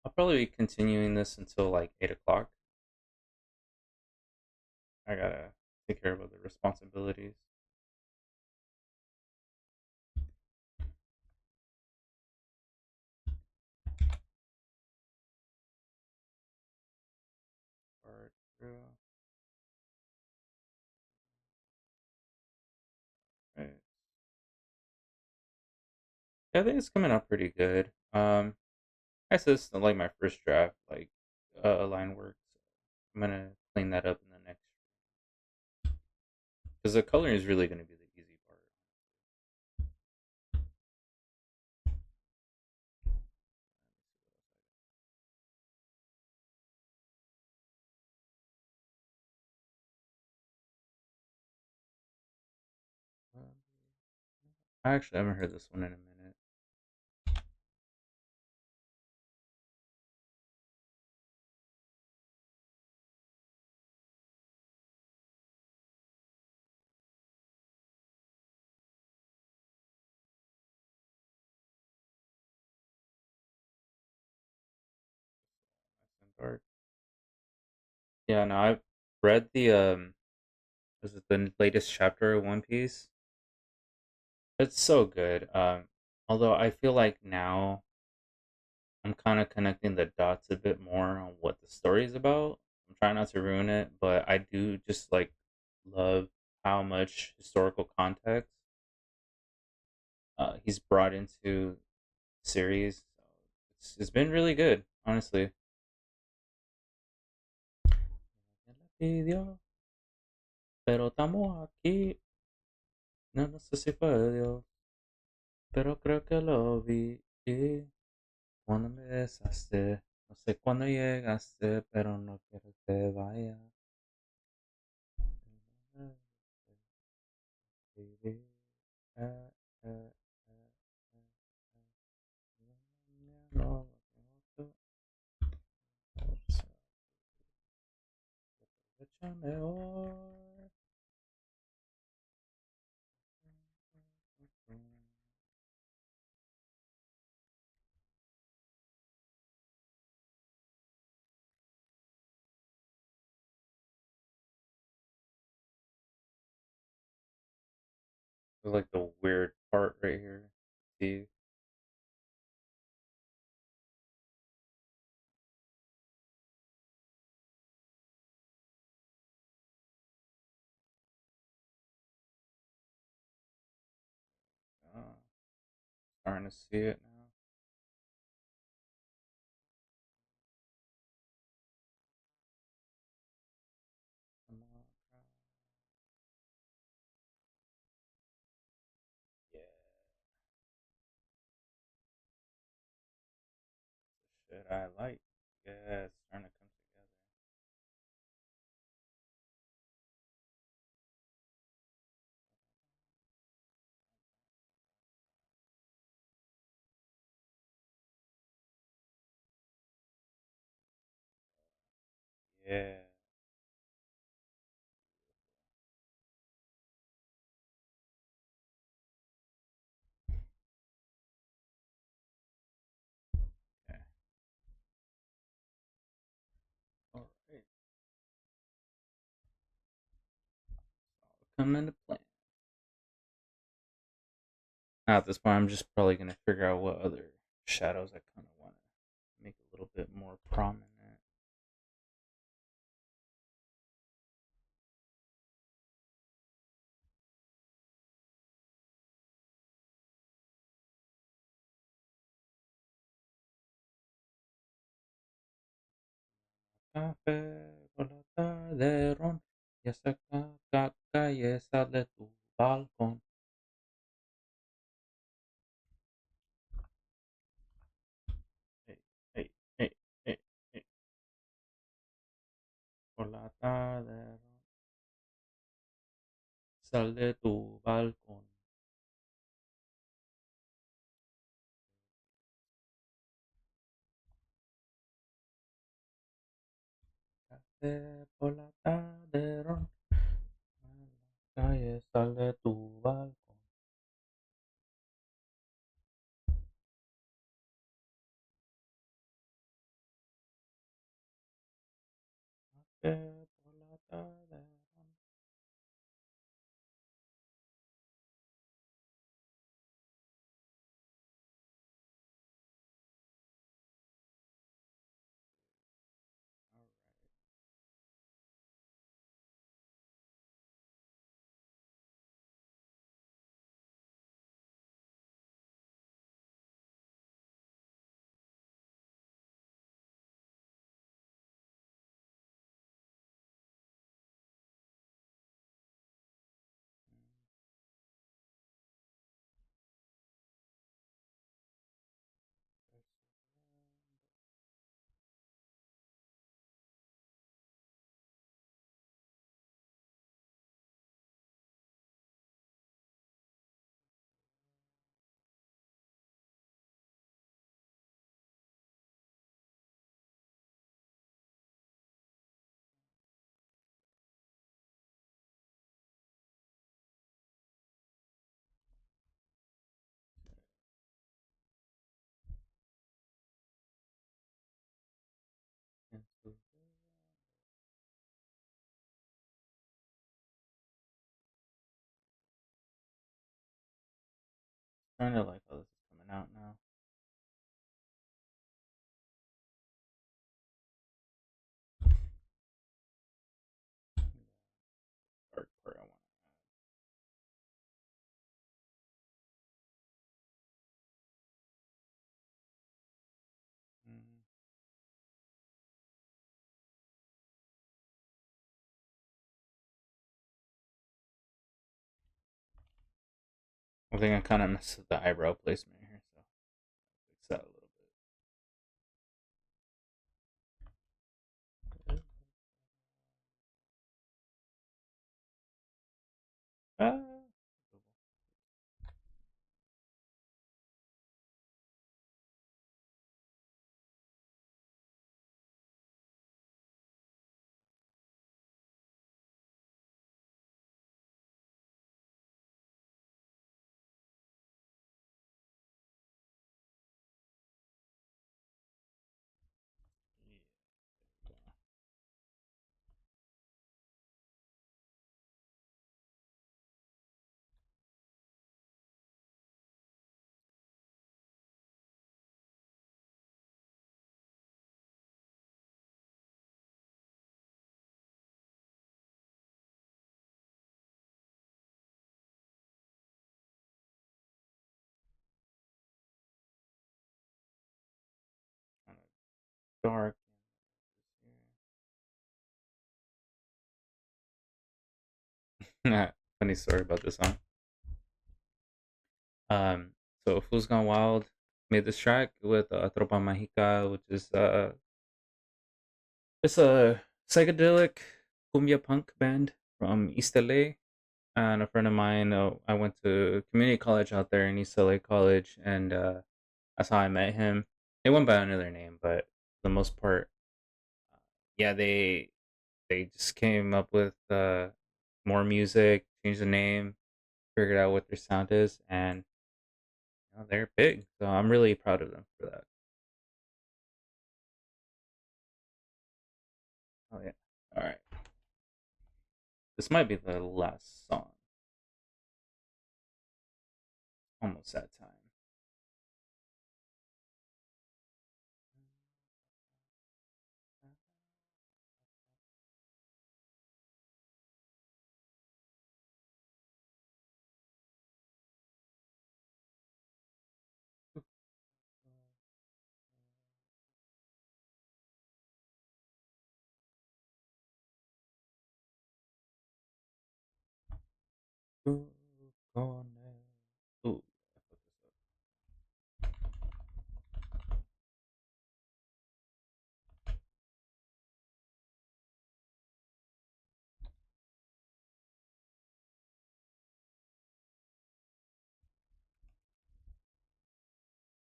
I'll probably be continuing this until like 8 o'clock. I gotta take care of other responsibilities. Part through. Right. Yeah, I think it's coming out pretty good. I said it's like my first draft, like line work. So I'm gonna clean that up in the next because the coloring is really gonna be the easy part. I actually haven't heard this one in a minute. Dark. Yeah, no, I've read the was it the latest chapter of One Piece? It's so good. Although I feel like now I'm kind of connecting the dots a bit more on what the story is about. I'm trying not to ruin it, but I do just like love how much historical context he's brought into the series. So it's been really good, honestly. Me la pidió, pero estamos aquí. No sé si fue Dios, pero creo que lo vi. Y cuando me besaste, no sé cuándo llegaste, pero no quiero que te vayas. Baby. Eh, eh, no, aprovechame hoy. I like the weird part right here. See, starting to see it now. Come on, yeah, shit I like. Yeah, it's starting to come together. Yeah. Okay. All right. Come into play. Now at this point, I'm just probably gonna figure out what other shadows I kind of want to make a little bit more prominent. Café por la tarde, ron, y esa calle sale tu balcón. Hey, hey, hey, hey, hey, por la tarde, ron, sal de tu balcón. Café por la tarde, ron, la calle sal de tu balcón. Café por la tarde, ron. All right. Kind of like how this is coming out now. Dark part I want. Mm. I think I kind of messed with the eyebrow placement here, so fix that a little bit. Ah. Yeah. Kind of dark. Funny story about this song. Um, so Fools Gone Wild made this track with Tropa Mágica, which is it's a psychedelic cumbia punk band from East LA. And a friend of mine, I went to community college out there in East LA College, and that's how I met him. They went by another name, but for the most part, yeah, they just came up with more music, changed the name, figured out what their sound is, and they're big. So I'm really proud of them for that. Oh yeah. All right. This might be the last song. Almost that time. Ooh, Ooh,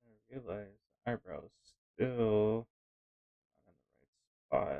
I realize eyebrows still not in the right spot.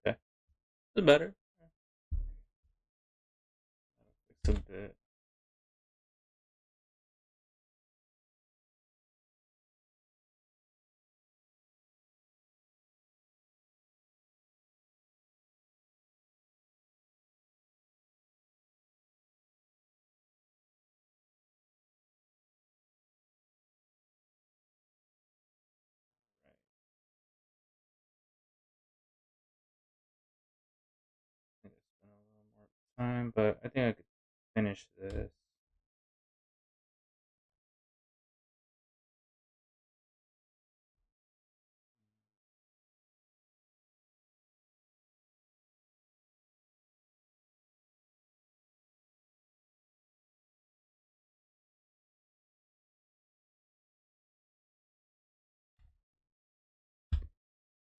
Okay, it's better. Fix a bit. Right. time, but I think I could finish this.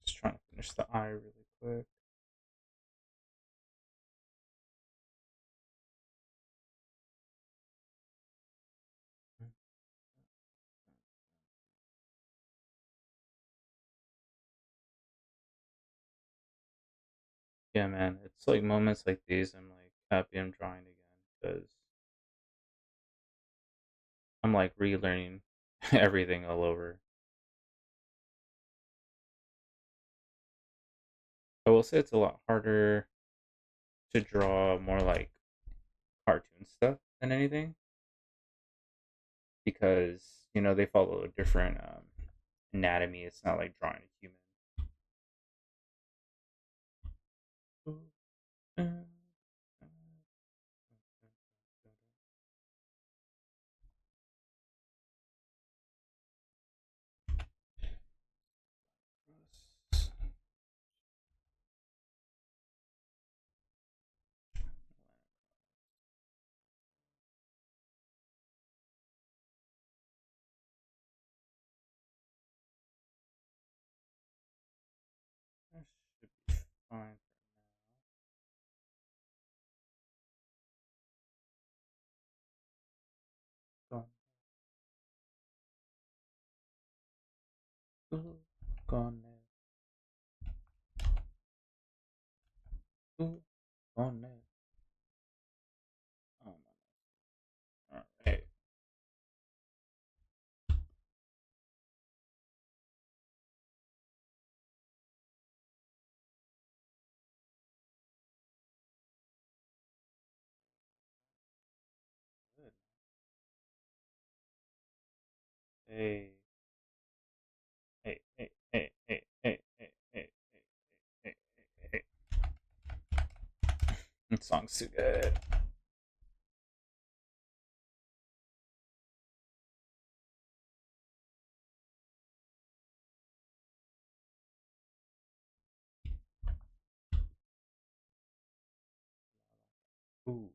Just trying to finish the eye really quick. Yeah, man, it's like moments like these. I'm like happy I'm drawing again because I'm like relearning everything all over. I will say it's a lot harder to draw more like cartoon stuff than anything because they follow a different anatomy. It's not like drawing a human. That should be fine for now. Gone, gone, gone. Oh my. All right. Good. Hey, hey, hey, hey, hey, hey, hey, hey, hey, hey, hey. That song's too good. Ooh.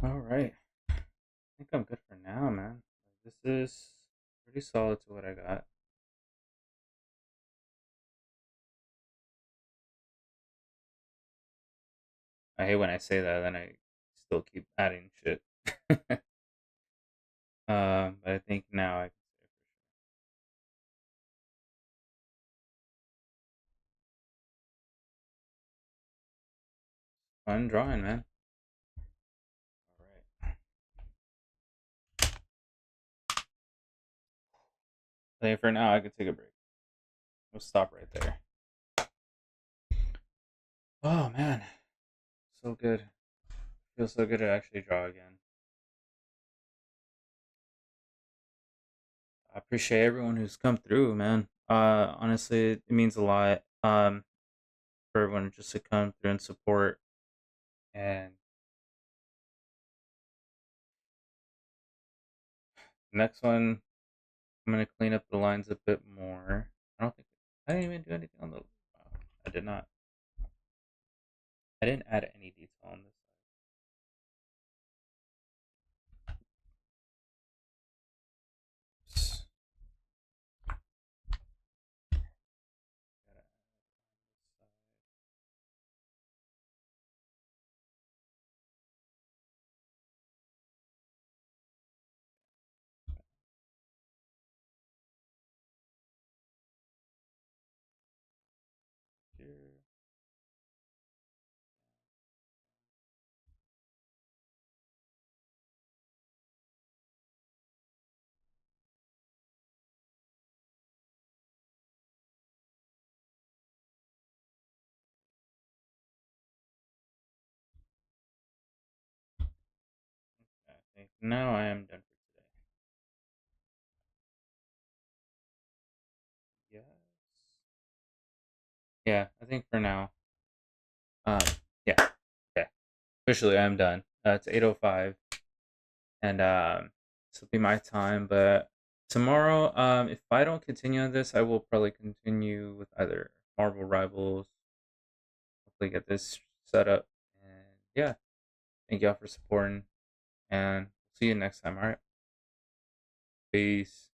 All right. I think I'm good for now, man. This is pretty solid to what I got. I hate when I say that, then I still keep adding shit. But I think now I can say fun drawing, man. All right. I think for now I could take a break. We'll stop right there. Oh man, so good. Feels so good to actually draw again. I appreciate everyone who's come through, man. Honestly, it means a lot. For everyone just to come through and support. And next one, I'm gonna clean up the lines a bit more. I don't think I didn't even do anything on the. Wow, I did not. I didn't add any detail on this. I think now I am done for today. Yes. Yeah, I think for now. Um, yeah. Okay. Officially, I'm done. It's 8:05, and this will be my time. But tomorrow, if I don't continue on this, I will probably continue with either Marvel Rivals. Hopefully, get this set up. And yeah, thank y'all for supporting, and see you next time. All right, peace.